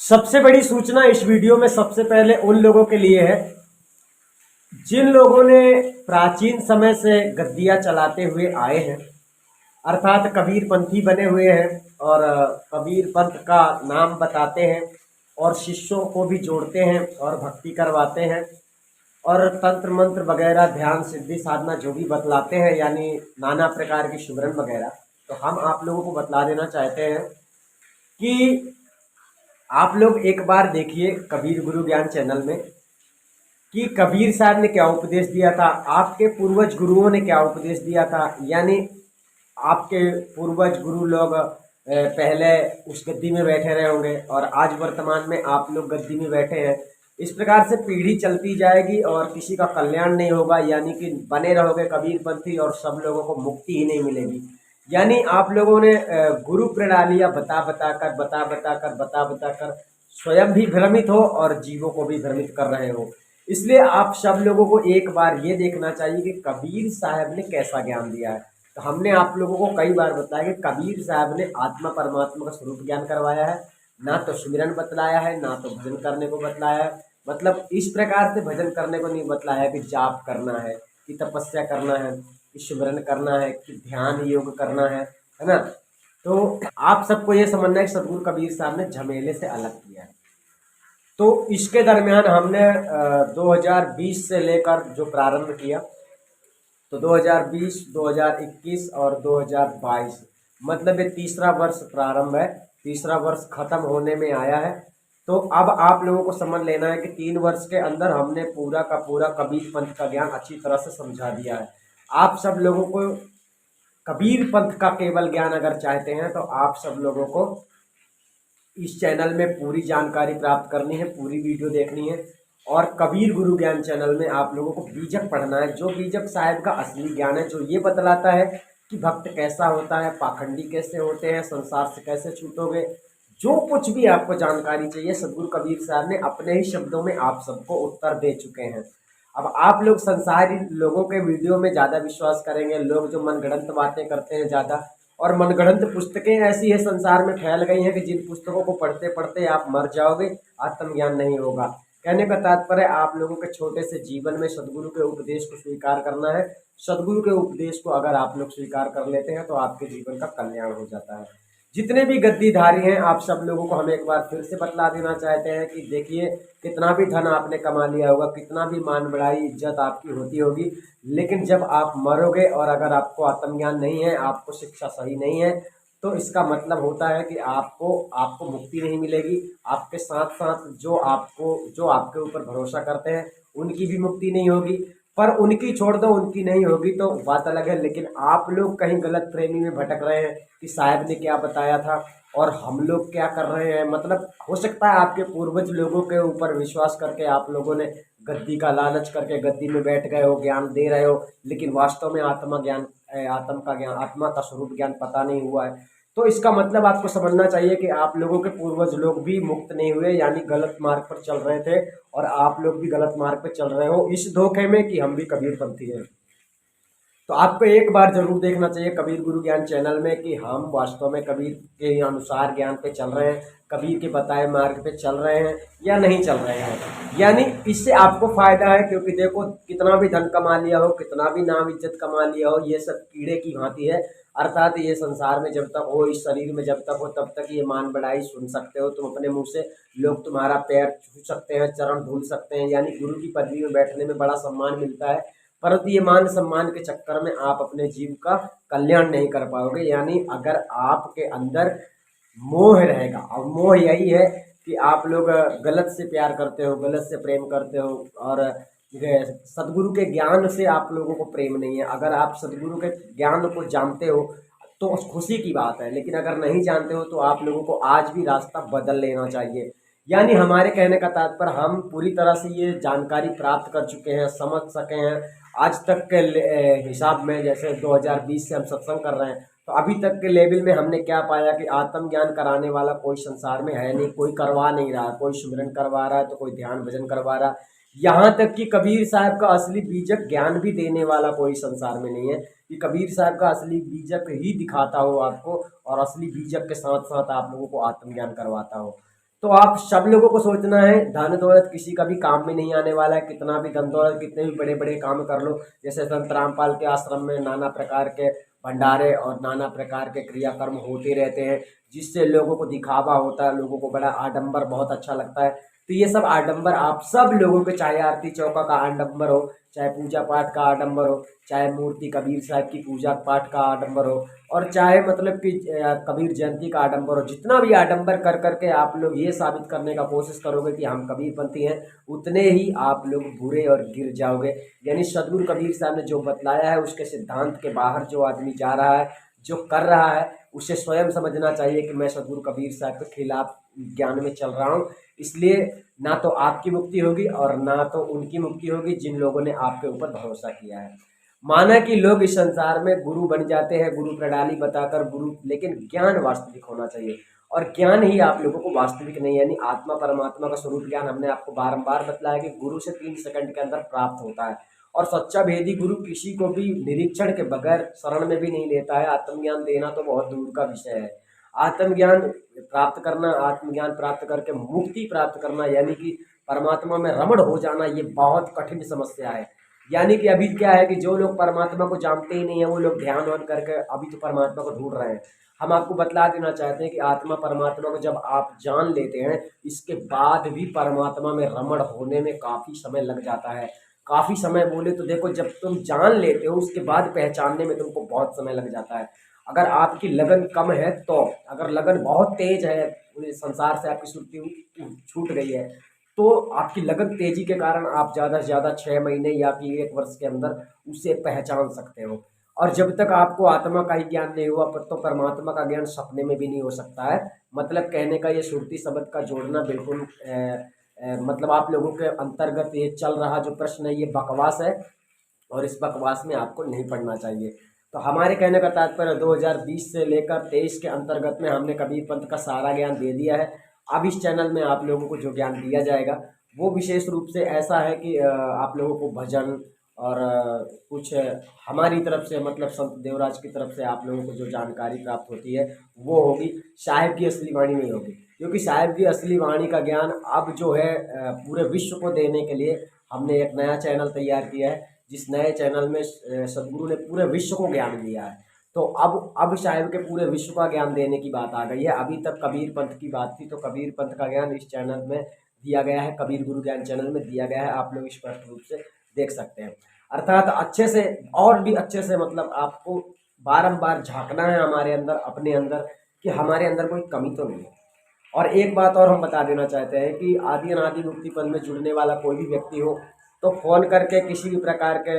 सबसे बड़ी सूचना इस वीडियो में सबसे पहले उन लोगों के लिए है जिन लोगों ने प्राचीन समय से गद्दियाँ चलाते हुए आए हैं, अर्थात कबीर पंथी बने हुए हैं और कबीर पंथ का नाम बताते हैं और शिष्यों को भी जोड़ते हैं और भक्ति करवाते हैं और तंत्र मंत्र वगैरह ध्यान सिद्धि साधना जो भी बतलाते हैं, यानी नाना प्रकार की सिमरन वगैरह। तो हम आप लोगों को बतला देना चाहते हैं कि आप लोग एक बार देखिए कबीर गुरु ज्ञान चैनल में कि कबीर साहब ने क्या उपदेश दिया था, आपके पूर्वज गुरुओं ने क्या उपदेश दिया था। यानी आपके पूर्वज गुरु लोग पहले उस गद्दी में बैठे रहे होंगे और आज वर्तमान में आप लोग गद्दी में बैठे हैं। इस प्रकार से पीढ़ी चलती जाएगी और किसी का कल्याण नहीं होगा, यानी कि बने रहोगे कबीरपंथी और सब लोगों को मुक्ति ही नहीं मिलेगी। यानी आप लोगों ने गुरु प्रणालियाँ बता बता कर स्वयं भी भ्रमित हो और जीवों को भी भ्रमित कर रहे हो। इसलिए आप सब लोगों को एक बार ये देखना चाहिए कि कबीर साहब ने कैसा ज्ञान दिया है। तो हमने आप लोगों को कई बार बताया कि कबीर साहब ने आत्मा परमात्मा का स्वरूप ज्ञान करवाया है, ना तो सुमिरन बतलाया है, ना तो भजन करने को बतलाया है। मतलब इस प्रकार से भजन करने को नहीं बतलाया है कि जाप करना है, कि तपस्या करना है, कि सुमिरन करना है, कि ध्यान योग करना है ना। तो आप सबको ये समझना है कि सदगुरु कबीर साहब ने झमेले से अलग किया है। तो इसके दरमियान हमने 2020 से लेकर जो प्रारंभ किया, तो 2020, 2021 और 2022, मतलब ये तीसरा वर्ष प्रारंभ है, तीसरा वर्ष खत्म होने में आया है। तो अब आप लोगों को समझ लेना है कि 3 वर्ष के अंदर हमने पूरा का पूरा कबीर पंथ का ज्ञान अच्छी तरह से समझा दिया है। आप सब लोगों को कबीर पंथ का केवल ज्ञान अगर चाहते हैं तो आप सब लोगों को इस चैनल में पूरी जानकारी प्राप्त करनी है, पूरी वीडियो देखनी है। और कबीर गुरु ज्ञान चैनल में आप लोगों को बीजक पढ़ना है, जो बीजक साहिब का असली ज्ञान है, जो ये बतलाता है कि भक्त कैसा होता है, पाखंडी कैसे होते हैं, संसार से कैसे छूटोगे। जो कुछ भी आपको जानकारी चाहिए सदगुरु कबीर साहब ने अपने ही शब्दों में आप सबको उत्तर दे चुके हैं। अब आप लोग संसारी लोगों के वीडियो में ज़्यादा विश्वास करेंगे, लोग जो मनगढ़ंत बातें करते हैं ज़्यादा, और मनगढ़ंत पुस्तकें ऐसी है संसार में फैल गई हैं कि जिन पुस्तकों को पढ़ते पढ़ते आप मर जाओगे, आत्मज्ञान नहीं होगा। कहने का तात्पर्य आप लोगों के छोटे से जीवन में सदगुरु के उपदेश को स्वीकार करना है। सदगुरु के उपदेश को अगर आप लोग स्वीकार कर लेते हैं तो आपके जीवन का कल्याण हो जाता है। जितने भी गद्दीधारी हैं आप सब लोगों को हम एक बार फिर से बतला देना चाहते हैं कि देखिए, कितना भी धन आपने कमा लिया होगा, कितना भी मान बढ़ाई इज्जत आपकी होती होगी, लेकिन जब आप मरोगे और अगर आपको आत्मज्ञान नहीं है, आपको शिक्षा सही नहीं है, तो इसका मतलब होता है कि आपको आपको मुक्ति नहीं मिलेगी। आपके साथ साथ जो आपके ऊपर भरोसा करते हैं उनकी भी मुक्ति नहीं होगी। पर उनकी छोड़ दो, उनकी नहीं होगी तो बात अलग है, लेकिन आप लोग कहीं गलत प्रेमी में भटक रहे हैं कि साहब ने क्या बताया था और हम लोग क्या कर रहे हैं। मतलब हो सकता है आपके पूर्वज लोगों के ऊपर विश्वास करके आप लोगों ने गद्दी का लालच करके गद्दी में बैठ गए हो, ज्ञान दे रहे हो, लेकिन वास्तव में आत्मा का स्वरूप ज्ञान पता नहीं हुआ है। तो इसका मतलब आपको समझना चाहिए कि आप लोगों के पूर्वज लोग भी मुक्त नहीं हुए, यानी गलत मार्ग पर चल रहे थे और आप लोग भी गलत मार्ग पर चल रहे हो इस धोखे में कि हम भी कबीरपंथी हैं। तो आपको एक बार जरूर देखना चाहिए कबीर गुरु ज्ञान चैनल में कि हम वास्तव में कबीर के अनुसार ज्ञान पे चल रहे हैं, कबीर के बताए मार्ग पे चल रहे हैं या नहीं चल रहे हैं। यानी इससे आपको फायदा है, क्योंकि देखो कितना भी धन कमा लिया हो, कितना भी नाम इज्जत कमा लिया हो, ये सब कीड़े की भांति है। अर्थात ये संसार में जब तक हो, इस शरीर में जब तक हो, तब तक ये मान बढ़ाई सुन सकते हो तुम अपने मुंह से। लोग तुम्हारा पैर छू सकते हैं, चरण धुल सकते हैं, यानी गुरु की पदवी में बैठने में बड़ा सम्मान मिलता है। परंतु ये मान सम्मान के चक्कर में आप अपने जीव का कल्याण नहीं कर पाओगे। यानी अगर आपके अंदर मोह रहेगा, और मोह यही है कि आप लोग गलत से प्यार करते हो, गलत से प्रेम करते हो, और सदगुरु के ज्ञान से आप लोगों को प्रेम नहीं है। अगर आप सदगुरु के ज्ञान को जानते हो तो खुशी की बात है, लेकिन अगर नहीं जानते हो तो आप लोगों को आज भी रास्ता बदल लेना चाहिए। यानी हमारे कहने का तात्पर्य, हम पूरी तरह से ये जानकारी प्राप्त कर चुके हैं, समझ सके हैं। आज तक के हिसाब में, जैसे 2020 से हम सत्संग कर रहे हैं, तो अभी तक के लेवल में हमने क्या पाया कि आत्मज्ञान कराने वाला कोई संसार में है नहीं, कोई करवा नहीं रहा। कोई सुमिरन करवा रहा है तो कोई ध्यान भजन करवा रहा है। यहाँ तक कि कबीर साहब का असली बीजक ज्ञान भी देने वाला कोई संसार में नहीं है कि कबीर साहब का असली बीजक ही दिखाता हो आपको और असली बीजक के साथ साथ आप लोगों को आत्मज्ञान करवाता हो। तो आप सब लोगों को सोचना है धन दौलत किसी का भी काम में नहीं आने वाला है। कितना भी धन दौलत, कितने भी बड़े बड़े काम कर लो, जैसे संत रामपाल के आश्रम में नाना प्रकार के भंडारे और नाना प्रकार के क्रियाकर्म होते रहते हैं, जिससे लोगों को दिखावा होता है, लोगों को बड़ा आडंबर बहुत अच्छा लगता है। तो ये सब आडंबर आप सब लोगों के, चाहे आरती चौका का आडंबर हो, चाहे पूजा पाठ का आडंबर हो, चाहे मूर्ति कबीर साहब की पूजा पाठ का आडंबर हो, और चाहे मतलब कि कबीर जयंती का आडंबर हो, जितना भी आडंबर कर करके आप लोग ये साबित करने का कोशिश करोगे कि हम कबीरपंथी हैं, उतने ही आप लोग बुरे और गिर जाओगे। यानी सदगुरु कबीर साहब ने जो बतलाया है उसके सिद्धांत के बाहर जो आदमी जा रहा है, जो कर रहा है, उसे स्वयं समझना चाहिए कि मैं सदगुरु कबीर साहब के खिलाफ ज्ञान में चल रहा हूँ। इसलिए ना तो आपकी मुक्ति होगी और ना तो उनकी मुक्ति होगी जिन लोगों ने आपके ऊपर भरोसा किया है। माना कि लोग इस संसार में गुरु बन जाते हैं, गुरु प्रणाली बताकर गुरु, लेकिन ज्ञान वास्तविक होना चाहिए। और ज्ञान ही आप लोगों को वास्तविक नहीं, यानी आत्मा परमात्मा का स्वरूप ज्ञान हमने आपको बारंबार बतलाया कि गुरु से 3 सेकंड के अंदर प्राप्त होता है। और सच्चा भेदी गुरु किसी को भी निरीक्षण के बगैर शरण में भी नहीं लेता है। आत्मज्ञान देना तो बहुत दूर का विषय है। आत्मज्ञान प्राप्त करना, आत्मज्ञान प्राप्त करके मुक्ति प्राप्त करना, यानी कि परमात्मा में रमण हो जाना, ये बहुत कठिन समस्या है। यानी कि अभी क्या है कि जो लोग परमात्मा को जानते ही नहीं है, वो लोग ध्यान वान करके अभी तो परमात्मा को ढूंढ रहे हैं। हम आपको बतला देना चाहते हैं कि आत्मा परमात्मा को जब आप जान लेते हैं, इसके बाद भी परमात्मा में रमण होने में काफ़ी समय लग जाता है। काफ़ी समय बोले तो देखो, जब तुम जान लेते हो उसके बाद पहचानने में तुमको बहुत समय लग जाता है। अगर आपकी लगन कम है तो, अगर लगन बहुत तेज है, पूरे संसार से आपकी सुर्ती छूट गई है, तो आपकी लगन तेजी के कारण आप ज़्यादा से ज़्यादा 6 महीने या फिर 1 वर्ष के अंदर उसे पहचान सकते हो। और जब तक आपको आत्मा का ही ज्ञान नहीं हुआ तो परमात्मा का ज्ञान सपने में भी नहीं हो सकता है। मतलब कहने का ये सुरती शब्द का जोड़ना बिल्कुल मतलब आप लोगों के अंतर्गत ये चल रहा जो प्रश्न है ये बकवास है, और इस बकवास में आपको नहीं पढ़ना चाहिए। तो हमारे कहने का तात्पर्य 2020 से लेकर 23 के अंतर्गत में हमने कबीर पंथ का सारा ज्ञान दे दिया है। अब इस चैनल में आप लोगों को जो ज्ञान दिया जाएगा वो विशेष रूप से ऐसा है कि आप लोगों को भजन और कुछ हमारी तरफ से, मतलब संत देवराज की तरफ से आप लोगों को जो जानकारी प्राप्त होती है वो होगी। साहिब की असली वाणी नहीं होगी, क्योंकि साहिब की असली वाणी का ज्ञान अब जो है पूरे विश्व को देने के लिए हमने एक नया चैनल तैयार किया है, जिस नए चैनल में सदगुरु ने पूरे विश्व को ज्ञान दिया है। तो अब साहिब के पूरे विश्व का ज्ञान देने की बात आ गई है। अभी तक कबीर पंथ की बात थी, तो कबीर पंथ का ज्ञान इस चैनल में दिया गया है, कबीर गुरु ज्ञान चैनल में दिया गया है। आप लोग स्पष्ट रूप से देख सकते हैं। अर्थात अच्छे से और भी अच्छे से, मतलब आपको बारंबार झांकना है हमारे अंदर, अपने अंदर, कि हमारे अंदर कोई कमी तो नहीं है। और एक बात और हम बता देना चाहते हैं कि आदि अनादि मुक्ति पंथ में जुड़ने वाला कोई भी व्यक्ति हो तो फ़ोन करके किसी भी प्रकार के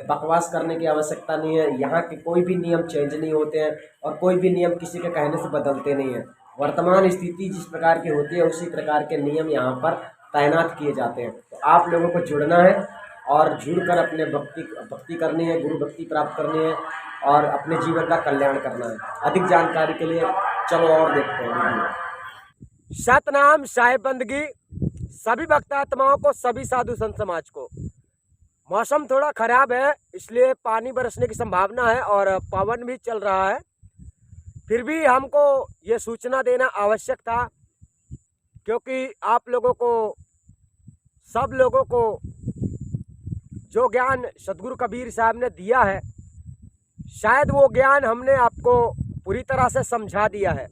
बकवास करने की आवश्यकता नहीं है। यहाँ के कोई भी नियम चेंज नहीं होते हैं और कोई भी नियम किसी के कहने से बदलते नहीं हैं। वर्तमान स्थिति जिस प्रकार की होती है उसी प्रकार के नियम यहाँ पर तैनात किए जाते हैं। तो आप लोगों को जुड़ना है और जुड़कर अपने भक्ति करनी है, गुरु भक्ति प्राप्त करनी है और अपने जीवन का कल्याण करना है। अधिक जानकारी के लिए चलो और देखते हैं। सतनाम साहिब बंदगी सभी भक्त आत्माओं को, सभी साधु संत समाज को। मौसम थोड़ा खराब है इसलिए पानी बरसने की संभावना है और पवन भी चल रहा है, फिर भी हमको ये सूचना देना आवश्यक था, क्योंकि आप लोगों को, सब लोगों को जो ज्ञान सदगुरु कबीर साहब ने दिया है, शायद वो ज्ञान हमने आपको पूरी तरह से समझा दिया है।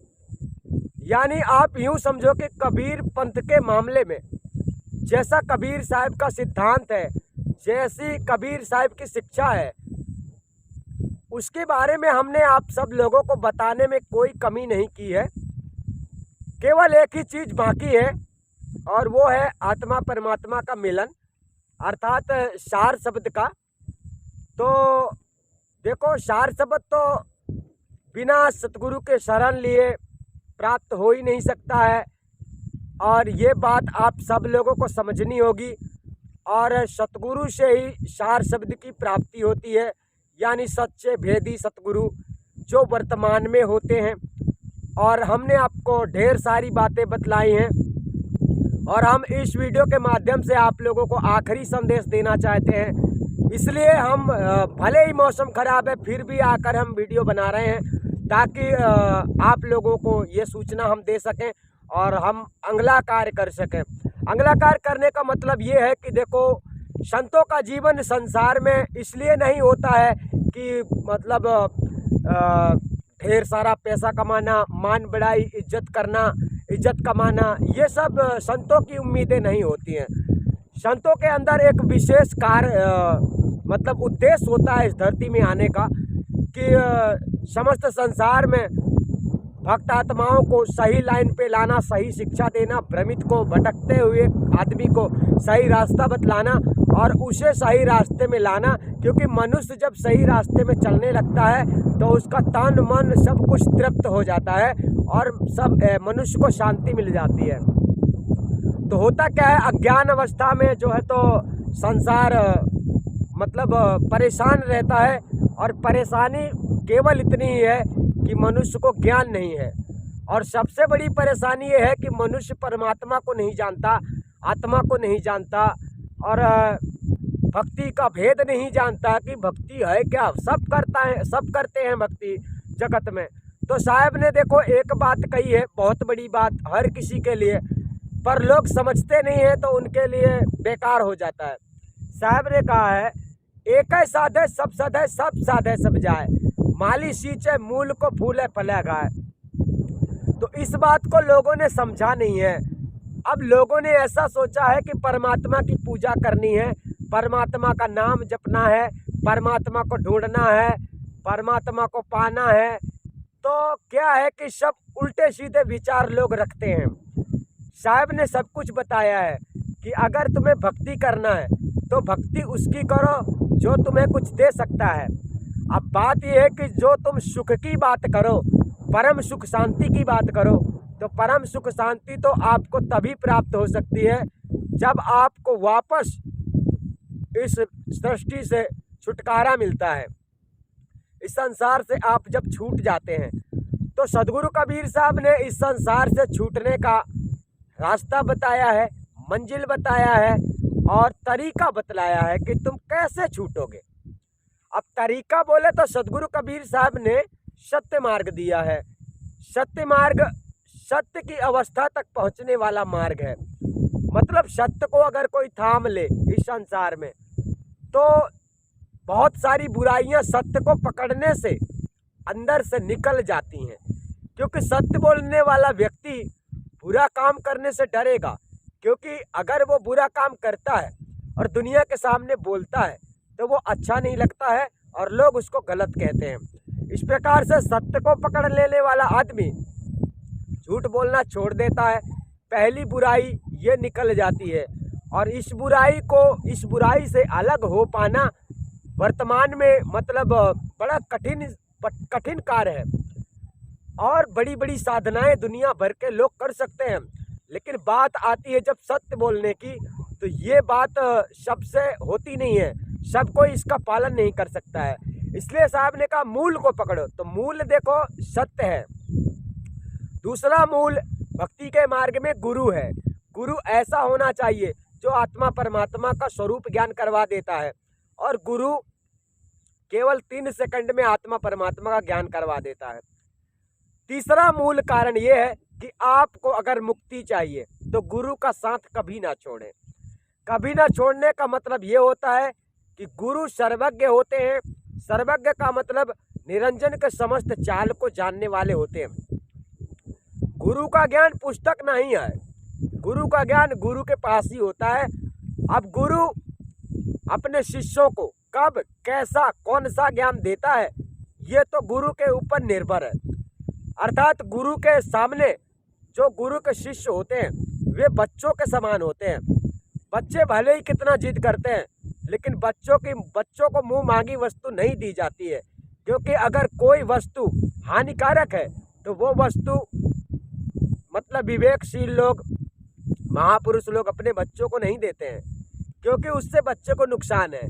यानी आप यूँ समझो कि कबीर पंथ के मामले में जैसा कबीर साहब का सिद्धांत है, जैसी कबीर साहब की शिक्षा है, उसके बारे में हमने आप सब लोगों को बताने में कोई कमी नहीं की है। केवल एक ही चीज़ बाकी है और वो है आत्मा परमात्मा का मिलन, अर्थात सार शब्द का। तो देखो, सार शब्द तो बिना सतगुरु के शरण लिए प्राप्त हो ही नहीं सकता है, और ये बात आप सब लोगों को समझनी होगी। और सतगुरु से ही सार शब्द की प्राप्ति होती है, यानी सच्चे भेदी सतगुरु जो वर्तमान में होते हैं। और हमने आपको ढेर सारी बातें बतलाई हैं और हम इस वीडियो के माध्यम से आप लोगों को आखिरी संदेश देना चाहते हैं। इसलिए हम भले ही मौसम ख़राब है फिर भी आकर हम वीडियो बना रहे हैं, ताकि आप लोगों को ये सूचना हम दे सकें और हम अगला कार्य कर सकें। अगला कार्य करने का मतलब ये है कि देखो, संतों का जीवन संसार में इसलिए नहीं होता है कि मतलब ढेर सारा पैसा कमाना, मान बढ़ाई, इज्जत करना, इज्जत कमाना, ये सब संतों की उम्मीदें नहीं होती हैं। संतों के अंदर एक विशेष कार्य मतलब उद्देश्य होता है इस धरती में आने का कि समस्त संसार में भक्त आत्माओं को सही लाइन पे लाना, सही शिक्षा देना, भ्रमित को, भटकते हुए आदमी को सही रास्ता बतलाना और उसे सही रास्ते में लाना। क्योंकि मनुष्य जब सही रास्ते में चलने लगता है तो उसका तन मन सब कुछ तृप्त हो जाता है और सब मनुष्य को शांति मिल जाती है। तो होता क्या है, अज्ञान अवस्था में जो है तो संसार मतलब परेशान रहता है और परेशानी केवल इतनी ही है कि मनुष्य को ज्ञान नहीं है। और सबसे बड़ी परेशानी ये है कि मनुष्य परमात्मा को नहीं जानता, आत्मा को नहीं जानता और भक्ति का भेद नहीं जानता कि भक्ति है क्या। सब करते हैं भक्ति जगत में। तो साहब ने देखो एक बात कही है, बहुत बड़ी बात हर किसी के लिए, पर लोग समझते नहीं है तो उनके लिए बेकार हो जाता है। साहब ने कहा है, एक साधे सब साधे, सब साधे सब जाए, माली सींचे मूल को फूले फले गाए। तो इस बात को लोगों ने समझा नहीं है। अब लोगों ने ऐसा सोचा है कि परमात्मा की पूजा करनी है, परमात्मा का नाम जपना है, परमात्मा को ढूंढना है, परमात्मा को पाना है। तो क्या है कि सब उल्टे सीधे विचार लोग रखते हैं। साहब ने सब कुछ बताया है कि अगर तुम्हें भक्ति करना है तो भक्ति उसकी करो जो तुम्हें कुछ दे सकता है। अब बात यह है कि जो तुम सुख की बात करो, परम सुख शांति की बात करो, तो परम सुख शांति तो आपको तभी प्राप्त हो सकती है जब आपको वापस इस सृष्टि से छुटकारा मिलता है, इस संसार से आप जब छूट जाते हैं। तो सदगुरु कबीर साहब ने इस संसार से छूटने का रास्ता बताया है, मंजिल बताया है और तरीका बतलाया है कि तुम कैसे छूटोगे। अब तरीका बोले तो सदगुरु कबीर साहब ने सत्य मार्ग दिया है। सत्य मार्ग सत्य की अवस्था तक पहुंचने वाला मार्ग है। मतलब सत्य को अगर कोई थाम ले इस संसार में तो बहुत सारी बुराइयां सत्य को पकड़ने से अंदर से निकल जाती हैं। क्योंकि सत्य बोलने वाला व्यक्ति बुरा काम करने से डरेगा, क्योंकि अगर वो बुरा काम करता है और दुनिया के सामने बोलता है तो वो अच्छा नहीं लगता है और लोग उसको गलत कहते हैं। इस प्रकार से सत्य को पकड़ लेने वाला आदमी झूठ बोलना छोड़ देता है। पहली बुराई ये निकल जाती है और इस बुराई से अलग हो पाना वर्तमान में मतलब बड़ा कठिन कार्य है। और बड़ी बड़ी साधनाएं दुनिया भर के लोग कर सकते हैं, लेकिन बात आती है जब सत्य बोलने की तो ये बात सबसे होती नहीं है, सब कोई इसका पालन नहीं कर सकता है। इसलिए साहब ने कहा मूल को पकड़ो। तो मूल देखो सत्य है। दूसरा मूल भक्ति के मार्ग में गुरु है। गुरु ऐसा होना चाहिए जो आत्मा परमात्मा का स्वरूप ज्ञान करवा देता है और गुरु केवल 3 सेकंड में आत्मा परमात्मा का ज्ञान करवा देता है। तीसरा मूल कारण ये है कि आपको अगर मुक्ति चाहिए तो गुरु का साथ कभी ना छोड़ें। कभी ना छोड़ने का मतलब ये होता है कि गुरु सर्वज्ञ होते हैं। सर्वज्ञ का मतलब निरंजन के समस्त चाल को जानने वाले होते हैं। गुरु का ज्ञान पुस्तक नहीं है, गुरु का ज्ञान गुरु के पास ही होता है। अब गुरु अपने शिष्यों को कब कैसा कौन सा ज्ञान देता है ये तो गुरु के ऊपर निर्भर है। अर्थात गुरु के सामने जो गुरु के शिष्य होते हैं वे बच्चों के समान होते हैं। बच्चे भले ही कितना जिद करते हैं लेकिन बच्चों को मुंह मांगी वस्तु नहीं दी जाती है, क्योंकि अगर कोई वस्तु हानिकारक है तो वो वस्तु मतलब विवेकशील लोग, महापुरुष लोग अपने बच्चों को नहीं देते हैं, क्योंकि उससे बच्चे को नुकसान है।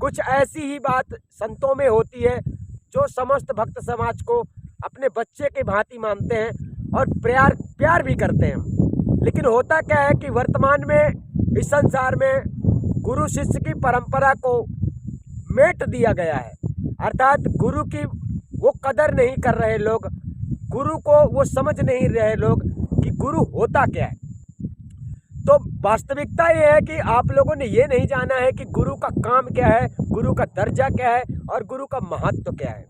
कुछ ऐसी ही बात संतों में होती है जो समस्त भक्त समाज को अपने बच्चे की भांति मानते हैं और प्यार भी करते हैं। लेकिन होता क्या है कि वर्तमान में इस संसार में गुरु शिष्य की परंपरा को मेट दिया गया है। अर्थात गुरु की वो कदर नहीं कर रहे लोग, गुरु को वो समझ नहीं रहे लोग कि गुरु होता क्या है। तो वास्तविकता ये है कि आप लोगों ने ये नहीं जाना है कि गुरु का काम क्या है, गुरु का दर्जा क्या है और गुरु का महत्व क्या है।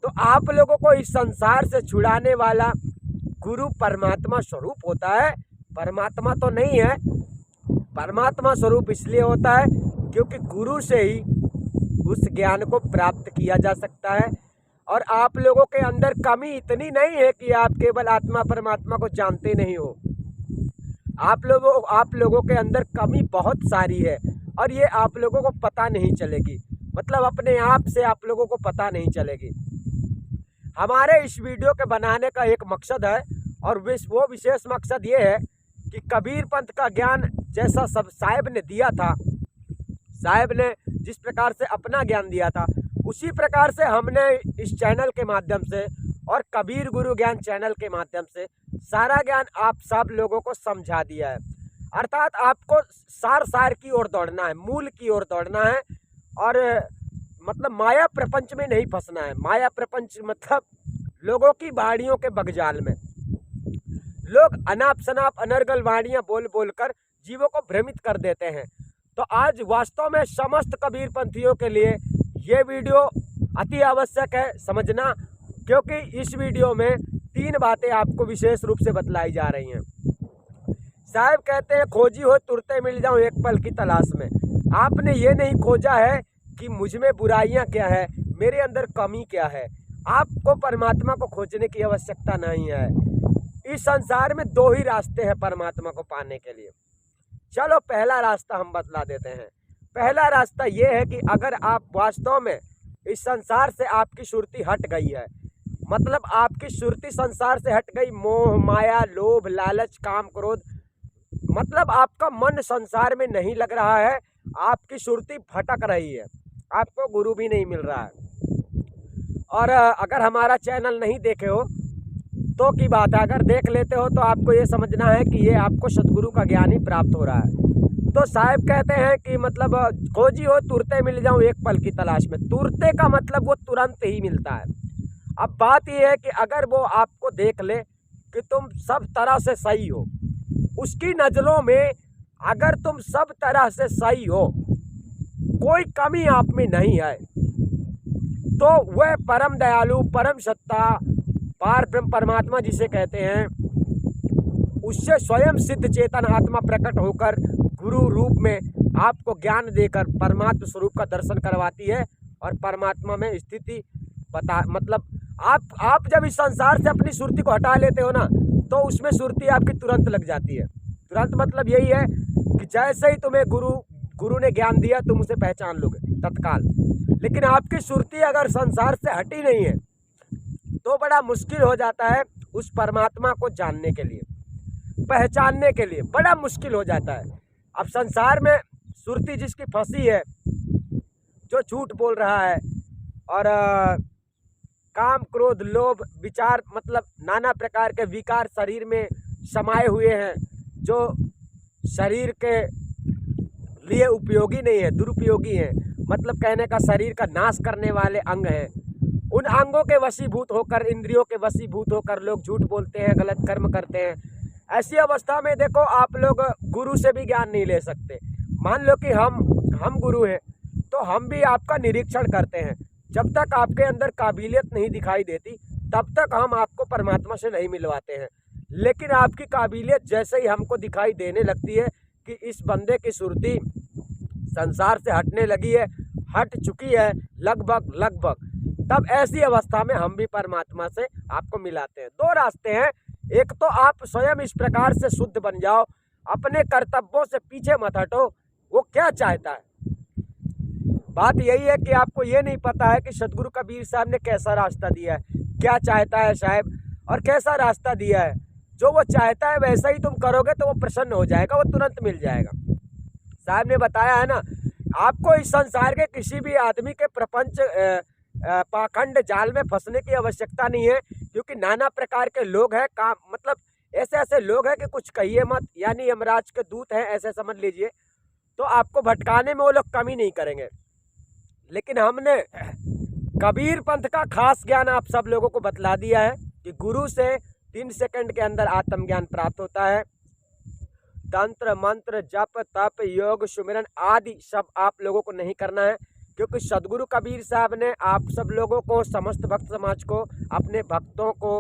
तो आप लोगों को इस संसार से छुड़ाने वाला गुरु परमात्मा स्वरूप होता है। परमात्मा तो नहीं है, परमात्मा स्वरूप इसलिए होता है क्योंकि गुरु से ही उस ज्ञान को प्राप्त किया जा सकता है। और आप लोगों के अंदर कमी इतनी नहीं है कि आप केवल आत्मा परमात्मा को जानते नहीं हो। आप लोगों के अंदर कमी बहुत सारी है और ये आप लोगों को पता नहीं चलेगी, मतलब अपने आप से आप लोगों को पता नहीं चलेगी। हमारे इस वीडियो के बनाने का एक मकसद है और वो विशेष मकसद ये है कि कबीर पंथ का ज्ञान जैसा सब साहिब ने दिया था, साहिब ने जिस प्रकार से अपना ज्ञान दिया था, उसी प्रकार से हमने इस चैनल के माध्यम से और कबीर गुरु ज्ञान चैनल के माध्यम से सारा ज्ञान आप सब लोगों को समझा दिया है। अर्थात आपको सार की ओर दौड़ना है, मूल की ओर दौड़ना है और मतलब माया प्रपंच में नहीं फंसना है। माया प्रपंच मतलब लोगों की वाणियों के बगजाल में लोग अनाप शनाप अनर्गल वाणियाँ बोल बोल कर जीवों को भ्रमित कर देते हैं। तो आज वास्तव में समस्त कबीर पंथियों के लिए ये वीडियो अति आवश्यक है समझना, क्योंकि इस वीडियो में 3 बातें आपको विशेष रूप से बतलाई जा रही हैं। साहब कहते हैं खोजी हो तुरते मिल जाऊं एक पल की तलाश में। आपने ये नहीं खोजा है कि मुझ में बुराइयां क्या है, मेरे अंदर कमी क्या है। आपको परमात्मा को खोजने की आवश्यकता नहीं है। इस संसार में 2 ही रास्ते हैं परमात्मा को पाने के लिए। चलो पहला रास्ता हम बतला देते हैं। पहला रास्ता ये है कि अगर आप वास्तव में इस संसार से आपकी सुरती हट गई है, मतलब आपकी सुरती संसार से हट गई, मोह माया लोभ लालच काम क्रोध, मतलब आपका मन संसार में नहीं लग रहा है, आपकी सुरती भटक रही है, आपको गुरु भी नहीं मिल रहा है। और अगर हमारा चैनल नहीं देखे हो तो की बात है, अगर देख लेते हो तो आपको ये समझना है कि ये आपको सतगुरु का ज्ञान ही प्राप्त हो रहा है। तो साहब कहते हैं कि मतलब खोजी हो तुरते मिल जाऊं एक पल की तलाश में। तुरते का मतलब वो तुरंत ही मिलता है। अब बात ये है कि अगर वो आपको देख ले कि तुम सब तरह से सही हो, उसकी नज़रों में अगर तुम सब तरह से सही हो, कोई कमी आप में नहीं है, तो वह परम दयालु परम सत्ता पार ब्रह्म परमात्मा जिसे कहते हैं, उससे स्वयं सिद्ध चेतन आत्मा प्रकट होकर गुरु रूप में आपको ज्ञान देकर परमात्मा स्वरूप का दर्शन करवाती है और परमात्मा में स्थिति मतलब आप जब इस संसार से अपनी सुरती को हटा लेते हो ना, तो उसमें सुरती आपकी तुरंत लग जाती है। तुरंत मतलब यही है कि जैसे ही तुम्हें गुरु ने ज्ञान दिया तुम उसे पहचान लोगे तत्काल। लेकिन आपकी सुरती अगर संसार से हटी नहीं है तो बड़ा मुश्किल हो जाता है उस परमात्मा को जानने के लिए, पहचानने के लिए बड़ा मुश्किल हो जाता है। अब संसार में सुरती जिसकी फंसी है, जो झूठ बोल रहा है और काम क्रोध लोभ विचार मतलब नाना प्रकार के विकार शरीर में समाये हुए हैं, जो शरीर के लिए उपयोगी नहीं है, दुरुपयोगी है, मतलब कहने का शरीर का नाश करने वाले अंग हैं। उन अंगों के वशीभूत होकर, इंद्रियों के वशीभूत होकर लोग झूठ बोलते हैं, गलत कर्म करते हैं। ऐसी अवस्था में देखो आप लोग गुरु से भी ज्ञान नहीं ले सकते। मान लो कि हम गुरु हैं तो हम भी आपका निरीक्षण करते हैं। जब तक आपके अंदर काबिलियत नहीं दिखाई देती तब तक हम आपको परमात्मा से नहीं मिलवाते हैं। लेकिन आपकी काबिलियत जैसे ही हमको दिखाई देने लगती है कि इस बंदे की सुरती संसार से हटने लगी है, हट चुकी है लगभग, तब ऐसी अवस्था में हम भी परमात्मा से आपको मिलाते हैं। 2 रास्ते हैं। एक तो आप स्वयं इस प्रकार से शुद्ध बन जाओ, अपने कर्तव्यों से पीछे मत हटो। वो क्या चाहता है, बात यही है कि आपको ये नहीं पता है कि सतगुरु कबीर साहब ने कैसा रास्ता दिया है, क्या चाहता है साहब और कैसा रास्ता दिया है। जो वो चाहता है वैसा ही तुम करोगे तो वो प्रसन्न हो जाएगा, वो तुरंत मिल जाएगा। साहब ने बताया है ना, आपको इस संसार के किसी भी आदमी के प्रपंच पाखंड जाल में फंसने की आवश्यकता नहीं है, क्योंकि नाना प्रकार के लोग हैं, काम मतलब ऐसे लोग हैं कि कुछ कहिए मत, यानी यमराज के दूत हैं ऐसे समझ लीजिए। तो आपको भटकाने में वो लोग कमी नहीं करेंगे। लेकिन हमने कबीर पंथ का खास ज्ञान आप सब लोगों को बतला दिया है कि गुरु से 3 सेकंड के अंदर आत्मज्ञान प्राप्त होता है। तंत्र मंत्र जप तप योग सुमिरन आदि सब आप लोगों को नहीं करना है, क्योंकि सदगुरु कबीर साहब ने आप सब लोगों को, समस्त भक्त समाज को, अपने भक्तों को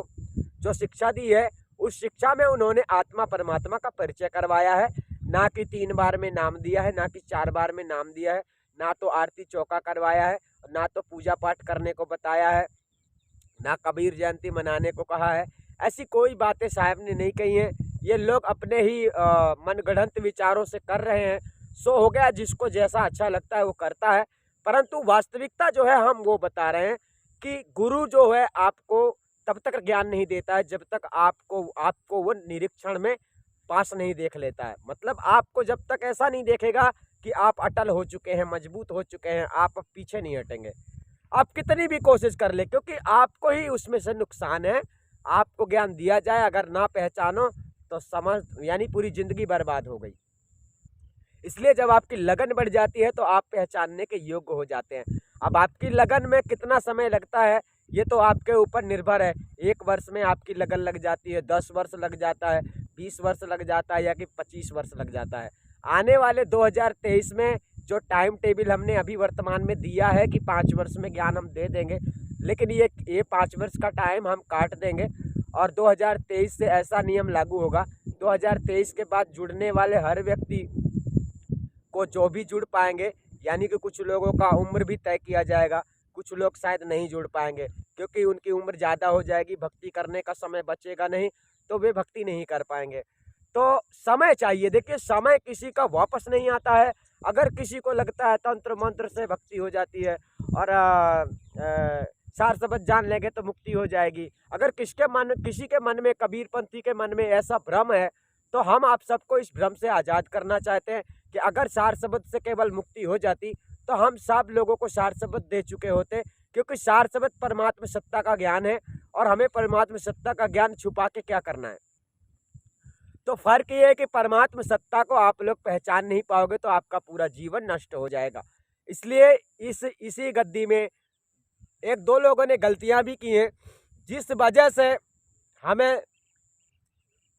जो शिक्षा दी है, उस शिक्षा में उन्होंने आत्मा परमात्मा का परिचय करवाया है। ना कि 3 बार में नाम दिया है, ना कि 4 बार में नाम दिया है, ना तो आरती चौका करवाया है, ना तो पूजा पाठ करने को बताया है, ना कबीर जयंती मनाने को कहा है। ऐसी कोई बातें साहब ने नहीं कही हैं। ये लोग अपने ही मनगढ़ंत विचारों से कर रहे हैं। सो हो गया, जिसको जैसा अच्छा लगता है वो करता है। परंतु वास्तविकता जो है हम वो बता रहे हैं कि गुरु जो है आपको तब तक ज्ञान नहीं देता है जब तक आपको वो निरीक्षण में पास नहीं देख लेता है। मतलब आपको जब तक ऐसा नहीं देखेगा कि आप अटल हो चुके हैं, मजबूत हो चुके हैं, आप अब पीछे नहीं हटेंगे। आप कितनी भी कोशिश कर ले, क्योंकि आपको ही उसमें से नुकसान है। आपको ज्ञान दिया जाए, अगर ना पहचानो तो समझ यानी पूरी जिंदगी बर्बाद हो गई। इसलिए जब आपकी लगन बढ़ जाती है तो आप पहचानने के योग्य हो जाते हैं। अब आपकी लगन में कितना समय लगता है ये तो आपके ऊपर निर्भर है। 1 वर्ष में आपकी लगन लग जाती है, 10 वर्ष लग जाता है, 20 वर्ष लग जाता है, या कि 25 वर्ष लग जाता है। आने वाले 2023 में जो टाइम टेबल हमने अभी वर्तमान में दिया है कि 5 वर्ष में ज्ञान हम दे देंगे, लेकिन ये 5 वर्ष का टाइम हम काट देंगे और 2023 से ऐसा नियम लागू होगा। 2023 के बाद जुड़ने वाले हर व्यक्ति को जो भी जुड़ पाएंगे, यानी कि कुछ लोगों का उम्र भी तय किया जाएगा, कुछ लोग शायद नहीं जुड़ पाएंगे क्योंकि उनकी उम्र ज़्यादा हो जाएगी, भक्ति करने का समय बचेगा नहीं, तो वे भक्ति नहीं कर पाएंगे। तो समय चाहिए। देखिए, समय किसी का वापस नहीं आता है। अगर किसी को लगता है तंत्र मंत्र से भक्ति हो जाती है और सार शब्द जान लेंगे तो मुक्ति हो जाएगी, अगर किसी के मन में, कबीरपंथी के मन में ऐसा भ्रम है, तो हम आप सबको इस भ्रम से आज़ाद करना चाहते हैं कि अगर सार शब्द से केवल मुक्ति हो जाती तो हम सब लोगों को सार शब्द दे चुके होते, क्योंकि सार शब्द परमात्मा सत्ता का ज्ञान है और हमें परमात्मा सत्ता का ज्ञान छुपा के क्या करना है। तो फर्क ये है कि परमात्मा सत्ता को आप लोग पहचान नहीं पाओगे तो आपका पूरा जीवन नष्ट हो जाएगा। इसलिए इसी गद्दी में 1-2 लोगों ने गलतियां भी की हैं, जिस वजह से हमें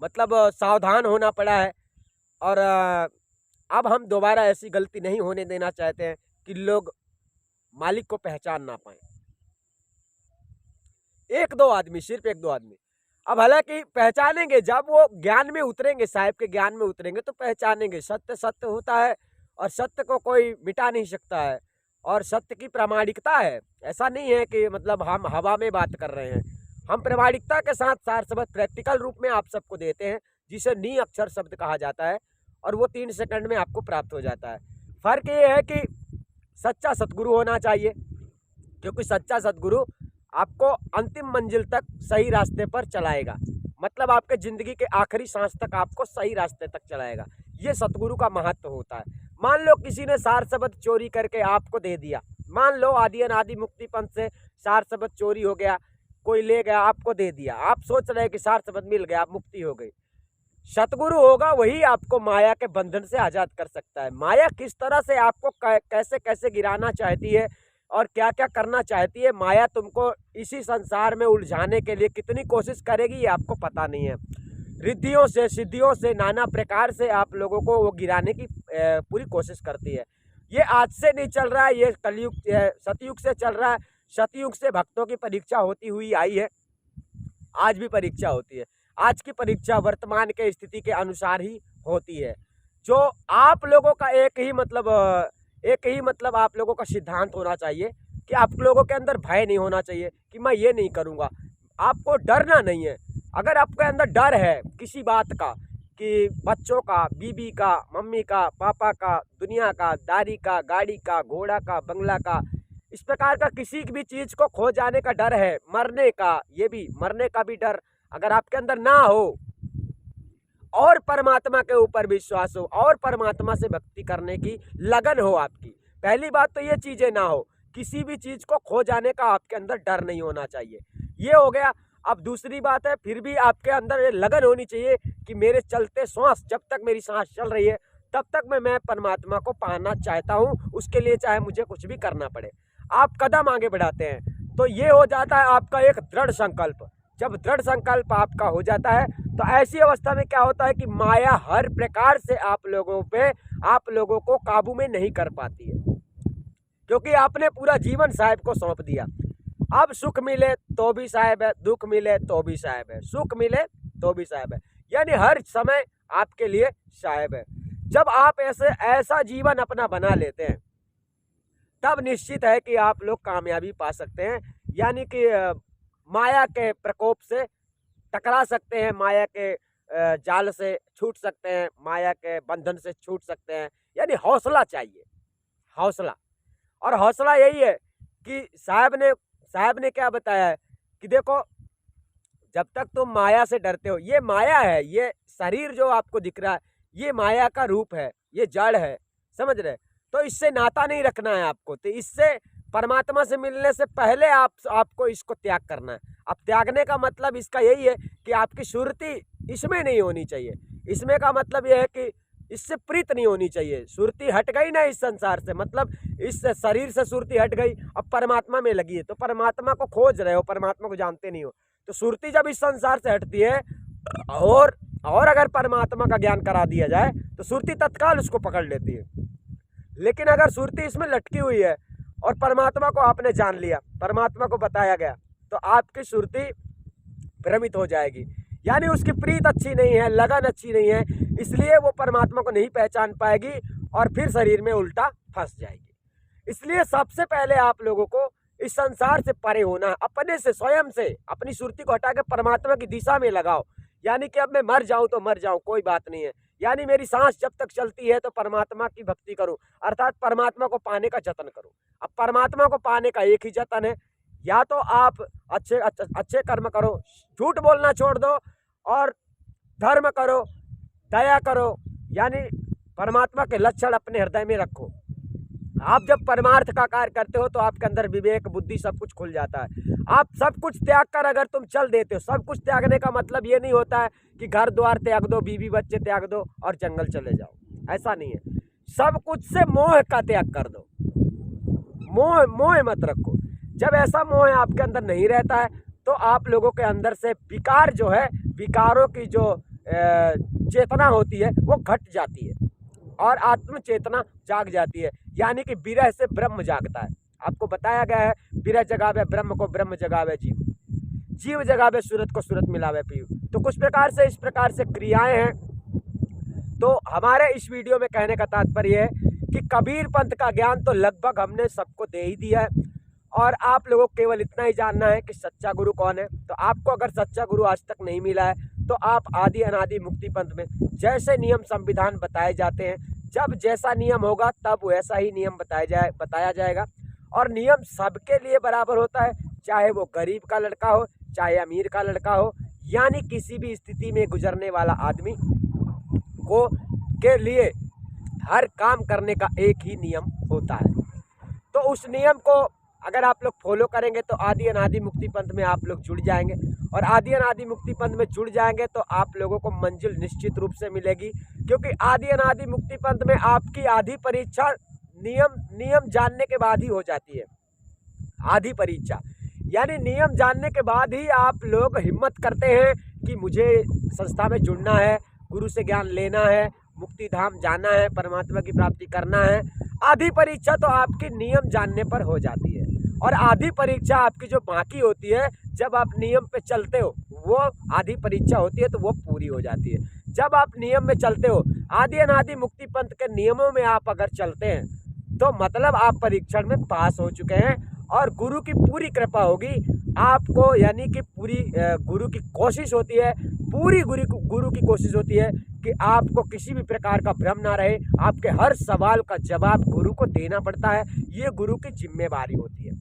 मतलब सावधान होना पड़ा है। और अब हम दोबारा ऐसी गलती नहीं होने देना चाहते हैं कि लोग मालिक को पहचान ना पाए। 1-2 आदमी, सिर्फ 1-2 आदमी। अब हालांकि पहचानेंगे, जब वो ज्ञान में उतरेंगे, साहिब के ज्ञान में उतरेंगे तो पहचानेंगे। सत्य सत्य होता है और सत्य को कोई मिटा नहीं सकता है और सत्य की प्रामाणिकता है। ऐसा नहीं है कि मतलब हम हवा में बात कर रहे हैं। हम प्रामाणिकता के साथ सार शब्द प्रैक्टिकल रूप में आप सबको देते हैं, जिसे नी अक्षर शब्द कहा जाता है, और वो 3 सेकंड में आपको प्राप्त हो जाता है। फर्क ये है कि सच्चा सतगुरु होना चाहिए, क्योंकि सच्चा सतगुरु आपको अंतिम मंजिल तक सही रास्ते पर चलाएगा। मतलब आपके ज़िंदगी के आखिरी सांस तक आपको सही रास्ते तक चलाएगा। ये सतगुरु का महत्व होता है। मान लो किसी ने सार शब्द चोरी करके आपको दे दिया, मान लो आदि अनादि मुक्ति पंथ से सार शब्द चोरी हो गया, कोई ले गया, आपको दे दिया, आप सोच रहे हैं कि सार शब्द मिल गया, आप मुक्ति हो गई। सतगुरु होगा वही आपको माया के बंधन से आज़ाद कर सकता है। माया किस तरह से आपको कैसे कैसे गिराना चाहती है और क्या क्या करना चाहती है, माया तुमको इसी संसार में उलझाने के लिए कितनी कोशिश करेगी ये आपको पता नहीं है। रिद्धियों से, सिद्धियों से, नाना प्रकार से आप लोगों को वो गिराने की पूरी कोशिश करती है। ये आज से नहीं चल रहा है, ये कलयुग सतयुग से चल रहा है। सतयुग से भक्तों की परीक्षा होती हुई आई है, आज भी परीक्षा होती है। आज की परीक्षा वर्तमान के स्थिति के अनुसार ही होती है। जो आप लोगों का एक ही मतलब आप लोगों का सिद्धांत होना चाहिए कि आप लोगों के अंदर भय नहीं होना चाहिए कि मैं ये नहीं करूँगा। आपको डरना नहीं है। अगर आपके अंदर डर है किसी बात का, कि बच्चों का, बीबी का, मम्मी का, पापा का, दुनिया का, दारी का, गाड़ी का, घोड़ा का, बंगला का, इस प्रकार का किसी भी चीज़ को खो जाने का डर है, मरने का, ये भी मरने का भी डर अगर आपके अंदर ना हो और परमात्मा के ऊपर विश्वास हो और परमात्मा से भक्ति करने की लगन हो आपकी, पहली बात तो ये चीज़ें ना हो, किसी भी चीज़ को खो जाने का आपके अंदर डर नहीं होना चाहिए। ये हो गया। अब दूसरी बात है, फिर भी आपके अंदर ये लगन होनी चाहिए कि मेरे चलते श्वास, जब तक मेरी सांस चल रही है तब तक मैं परमात्मा को पाना चाहता हूँ, उसके लिए चाहे मुझे कुछ भी करना पड़े। आप कदम आगे बढ़ाते हैं तो ये हो जाता है आपका एक दृढ़ संकल्प। जब दृढ़ संकल्प आपका हो जाता है तो ऐसी अवस्था में क्या होता है कि माया हर प्रकार से आप लोगों को काबू में नहीं कर पाती है, क्योंकि आपने पूरा जीवन साहेब को सौंप दिया। अब सुख मिले तो भी साहेब है, दुख मिले तो भी साहेब है, सुख मिले तो भी साहेब है, यानी हर समय आपके लिए साहेब है। जब आप ऐसा जीवन अपना बना लेते हैं तब निश्चित है कि आप लोग कामयाबी पा सकते हैं, यानी कि माया के प्रकोप से टकरा सकते हैं, माया के जाल से छूट सकते हैं, माया के बंधन से छूट सकते हैं। यानी हौसला चाहिए, हौसला। और हौसला यही है कि साहब ने क्या बताया है कि देखो, जब तक तुम माया से डरते हो, ये माया है, ये शरीर जो आपको दिख रहा है ये माया का रूप है, ये जड़ है, समझ रहे? तो इससे नाता नहीं रखना है आपको, तो इससे परमात्मा से मिलने से पहले आपको इसको त्याग करना है। अब त्यागने का मतलब इसका यही है कि आपकी सुरती इसमें नहीं होनी चाहिए। इसमें का मतलब यह है कि इससे प्रीत नहीं होनी चाहिए। सुरती हट गई ना इस संसार से, मतलब इस शरीर से सुरती हट गई, अब परमात्मा में लगी है, तो परमात्मा को खोज रहे हो, परमात्मा को जानते नहीं हो। तो सुरती जब इस संसार से हटती है और अगर परमात्मा का ज्ञान करा दिया जाए तो सुरती तत्काल उसको पकड़ लेती है। लेकिन अगर सुरती इसमें लटकी हुई है और परमात्मा को आपने जान लिया, परमात्मा को बताया गया, तो आपकी सुरती भ्रमित हो जाएगी, यानी उसकी प्रीत अच्छी नहीं है, लगन अच्छी नहीं है, इसलिए वो परमात्मा को नहीं पहचान पाएगी और फिर शरीर में उल्टा फंस जाएगी। इसलिए सबसे पहले आप लोगों को इस संसार से परे होना है, अपने से, स्वयं से अपनी सुरती को हटा के परमात्मा की दिशा में लगाओ। यानी कि अब मैं मर जाऊं तो मर जाऊं, कोई बात नहीं है, यानी मेरी सांस जब तक चलती है तो परमात्मा की भक्ति करूं, अर्थात परमात्मा को पाने का जतन करूं। अब परमात्मा को पाने का एक ही जतन है, या तो आप अच्छे कर्म करो, झूठ बोलना छोड़ दो और धर्म करो, दया करो, यानी परमात्मा के लक्षण अपने हृदय में रखो। आप जब परमार्थ का कार्य करते हो तो आपके अंदर विवेक, बुद्धि सब कुछ खुल जाता है। आप सब कुछ त्याग कर अगर तुम चल देते हो, सब कुछ त्यागने का मतलब ये नहीं होता है कि घर द्वार त्याग दो, बीवी बच्चे त्याग दो और जंगल चले जाओ, ऐसा नहीं है। सब कुछ से मोह का त्याग कर दो, मोह मत रखो। जब ऐसा मोह आपके अंदर नहीं रहता है तो आप लोगों के अंदर से विकार जो है, विकारों की जो चेतना होती है वो घट जाती है और आत्म चेतना जाग जाती है, यानी कि विरह से ब्रह्म जागता है। आपको बताया गया है, विरह जगावे ब्रह्म को, ब्रह्म जगावे जीव, जीव जगावे सूरत को, सूरत मिलावे पीव। तो कुछ प्रकार से इस प्रकार से क्रियाएं हैं। तो हमारे इस वीडियो में कहने का तात्पर्य है कि कबीर पंथ का ज्ञान तो लगभग हमने सबको दे ही दिया है और आप लोगों को केवल इतना ही जानना है कि सच्चा गुरु कौन है। तो आपको अगर सच्चा गुरु आज तक नहीं मिला है तो आप आदि अनादि मुक्ति पंथ में जैसे नियम संविधान बताए जाते हैं, जब जैसा नियम होगा तब वैसा ही नियम बताया जाएगा और नियम सबके लिए बराबर होता है, चाहे वो गरीब का लड़का हो, चाहे अमीर का लड़का हो, यानी किसी भी स्थिति में गुजरने वाला आदमी को के लिए हर काम करने का एक ही नियम होता है। तो उस नियम को अगर आप लोग फॉलो करेंगे तो आदि अनादि मुक्ति पंथ में आप लोग जुड़ जाएंगे और आदि अनादि मुक्ति पंथ में जुड़ जाएंगे तो आप लोगों को मंजिल निश्चित रूप से मिलेगी, क्योंकि आदि अनादि मुक्ति पंथ में आपकी आधी परीक्षा नियम जानने के बाद ही हो जाती है। आधी परीक्षा यानी नियम जानने के बाद ही आप लोग हिम्मत करते हैं कि मुझे संस्था में जुड़ना है, गुरु से ज्ञान लेना है, मुक्ति धाम जाना है, परमात्मा की प्राप्ति करना है। आधी परीक्षा तो आपकी नियम जानने पर हो जाती है और आधी परीक्षा आपकी जो बाकी होती है, जब आप नियम पे चलते हो, वो आधी परीक्षा होती है तो वो पूरी हो जाती है। जब आप नियम में चलते हो, आदि अनादि मुक्ति पंथ के नियमों में आप अगर चलते हैं तो मतलब आप परीक्षण में पास हो चुके हैं और गुरु की पूरी कृपा होगी आपको, यानी कि पूरी गुरु की कोशिश होती है, पूरी गुरु की कोशिश होती है कि आपको किसी भी प्रकार का भ्रम ना रहे। आपके हर सवाल का जवाब गुरु को देना पड़ता है, ये गुरु की जिम्मेवारी होती है।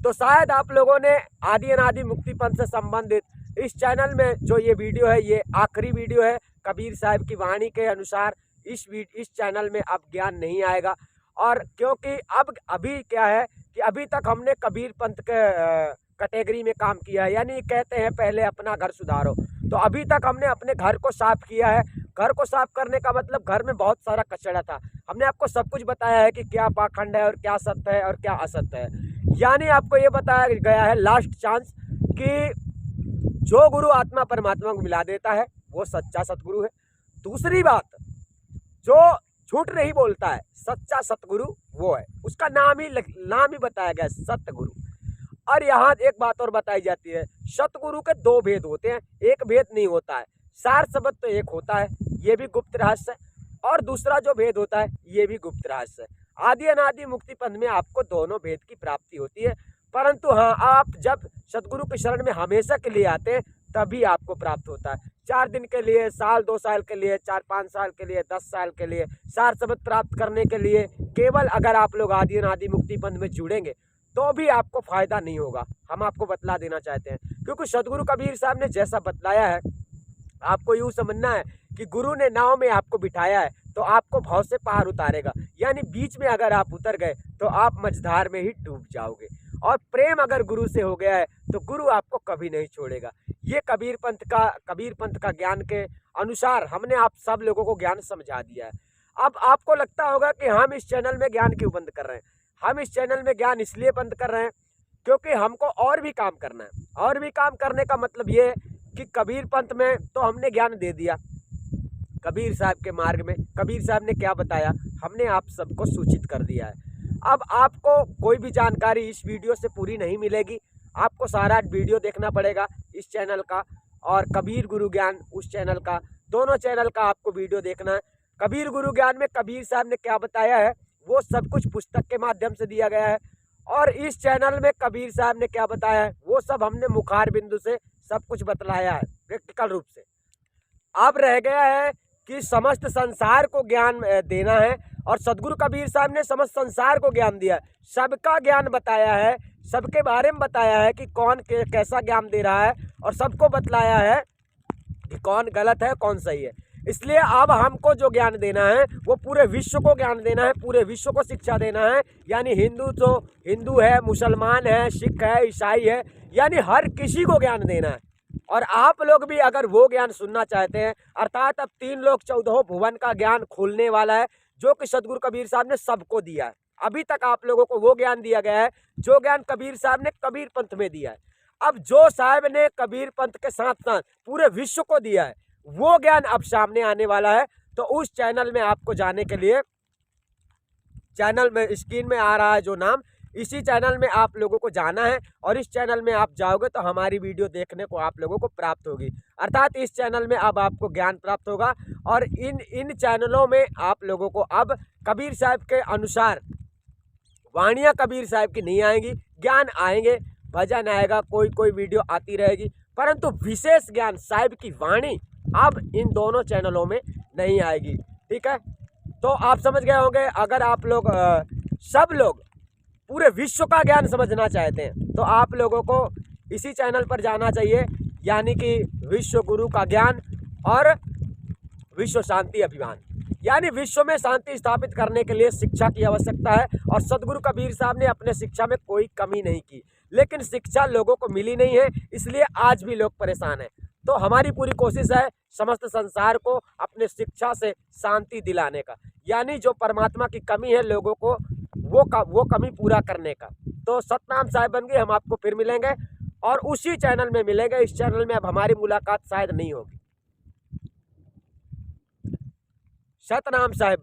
तो शायद आप लोगों ने आदि अनादि मुक्ति पंथ से संबंधित इस चैनल में जो ये वीडियो है, ये आखिरी वीडियो है। कबीर साहब की वाणी के अनुसार इस चैनल में अब ज्ञान नहीं आएगा, और क्योंकि अभी क्या है कि अभी तक हमने कबीर पंथ के कैटेगरी में काम किया है, यानी कहते हैं पहले अपना घर सुधारो। तो अभी तक हमने अपने घर को साफ किया है। घर को साफ करने का मतलब घर में बहुत सारा कचरा था, हमने आपको सब कुछ बताया है कि क्या पाखंड है और क्या सत्य है और क्या असत्य है। यानी आपको ये बताया गया है लास्ट चांस कि जो गुरु आत्मा परमात्मा को मिला देता है वो सच्चा सतगुरु है। दूसरी बात, जो झूठ नहीं बोलता है, सच्चा सतगुरु वो है, उसका नाम ही बताया गया है, सतगुरु। और यहाँ एक बात और बताई जाती है, सतगुरु के दो भेद होते हैं, एक भेद नहीं होता है। सार शब्द तो एक होता है, ये भी गुप्त रहस्य है, और दूसरा जो भेद होता है ये भी गुप्त रहस्य है। आदि अनादि मुक्ति पद में आपको दोनों भेद की प्राप्ति होती है, परंतु हाँ, आप जब सतगुरु के शरण में हमेशा के लिए आते हैं तभी आपको प्राप्त होता है। 4 दिन के लिए, साल 2 साल के लिए, 4-5 साल के लिए, 10 साल के लिए सार शब्द प्राप्त करने के लिए केवल अगर आप लोग आदि अनादि मुक्ति पंथ में जुड़ेंगे तो भी आपको फायदा नहीं होगा। हम आपको बतला देना चाहते हैं, क्योंकि सतगुरु कबीर साहब ने जैसा बतलाया है, आपको यूँ समझना है कि गुरु ने नाव में आपको बिठाया है तो आपको भाव से पार उतारेगा, यानी बीच में अगर आप उतर गए तो आप मझधार में ही डूब जाओगे। और प्रेम अगर गुरु से हो गया है तो गुरु आपको कभी नहीं छोड़ेगा। ये कबीर पंथ का ज्ञान के अनुसार हमने आप सब लोगों को ज्ञान समझा दिया है। अब आपको लगता होगा कि हम इस चैनल में ज्ञान क्यों बंद कर रहे हैं। हम इस चैनल में ज्ञान इसलिए बंद कर रहे हैं क्योंकि हमको और भी काम करना है। और भी काम करने का मतलब ये है कि कबीर पंथ में तो हमने ज्ञान दे दिया, कबीर साहब के मार्ग में कबीर साहब ने क्या बताया हमने आप सबको सूचित कर दिया है। अब आपको कोई भी जानकारी इस वीडियो से पूरी नहीं मिलेगी, आपको सारा वीडियो देखना पड़ेगा इस चैनल का और कबीर गुरु ज्ञान उस चैनल का, दोनों चैनल का आपको वीडियो देखना है। कबीर गुरु ज्ञान में कबीर साहब ने क्या बताया है वो सब कुछ पुस्तक के माध्यम से दिया गया है, और इस चैनल में कबीर साहब ने क्या बताया है वो सब हमने मुखार बिंदु से सब कुछ बतलाया है प्रैक्टिकल रूप से। अब रह गया है कि समस्त संसार को ज्ञान देना है, और सदगुरु कबीर साहब ने समस्त संसार को ज्ञान दिया है, सबका ज्ञान बताया है, सबके बारे में बताया है कि कौन कैसा ज्ञान दे रहा है, और सबको बतलाया है कि कौन गलत है कौन सही है। इसलिए अब हमको जो ज्ञान देना है वो पूरे विश्व को ज्ञान देना है, पूरे विश्व को शिक्षा देना है। यानी हिंदू तो हिंदू है, मुसलमान है, सिख है, ईसाई है, यानी हर किसी को ज्ञान देना है। और आप लोग भी अगर वो ज्ञान सुनना चाहते हैं, अर्थात अब 3 लोक 14 भुवन का ज्ञान खुलने वाला है जो कि सदगुरु कबीर साहब ने सबको दिया है। अभी तक आप लोगों को वो ज्ञान दिया गया है जो ज्ञान कबीर साहब ने कबीर पंथ में दिया है। अब जो साहब ने कबीर पंथ के साथ साथ पूरे विश्व को दिया है वो ज्ञान अब सामने आने वाला है। तो उस चैनल में आपको जाने के लिए, चैनल में स्क्रीन में आ रहा है जो नाम, इसी चैनल में आप लोगों को जाना है, और इस चैनल में आप जाओगे तो हमारी वीडियो देखने को आप लोगों को प्राप्त होगी। अर्थात इस चैनल में अब आपको ज्ञान प्राप्त होगा, और इन चैनलों में आप लोगों को अब कबीर साहब के अनुसार वाणियाँ कबीर साहब की नहीं आएंगी, ज्ञान आएंगे, भजन आएगा, कोई वीडियो आती रहेगी, परंतु विशेष ज्ञान साहब की वाणी अब इन दोनों चैनलों में नहीं आएगी। ठीक है, तो आप समझ गए होंगे। अगर आप लोग सब लोग पूरे विश्व का ज्ञान समझना चाहते हैं तो आप लोगों को इसी चैनल पर जाना चाहिए, यानी कि विश्व गुरु का ज्ञान और विश्व शांति अभियान। यानी विश्व में शांति स्थापित करने के लिए शिक्षा की आवश्यकता है, और सदगुरु कबीर साहब ने अपने शिक्षा में कोई कमी नहीं की, लेकिन शिक्षा लोगों को मिली नहीं है, इसलिए आज भी लोग परेशान हैं। तो हमारी पूरी कोशिश है समस्त संसार को अपने शिक्षा से शांति दिलाने का, यानी जो परमात्मा की कमी है लोगों को वो कमी पूरा करने का। तो सतनाम साहिब बंदगी हम आपको फिर मिलेंगे, और उसी चैनल में मिलेंगे। इस चैनल में अब हमारी मुलाकात शायद नहीं होगी। सतनाम साहिब।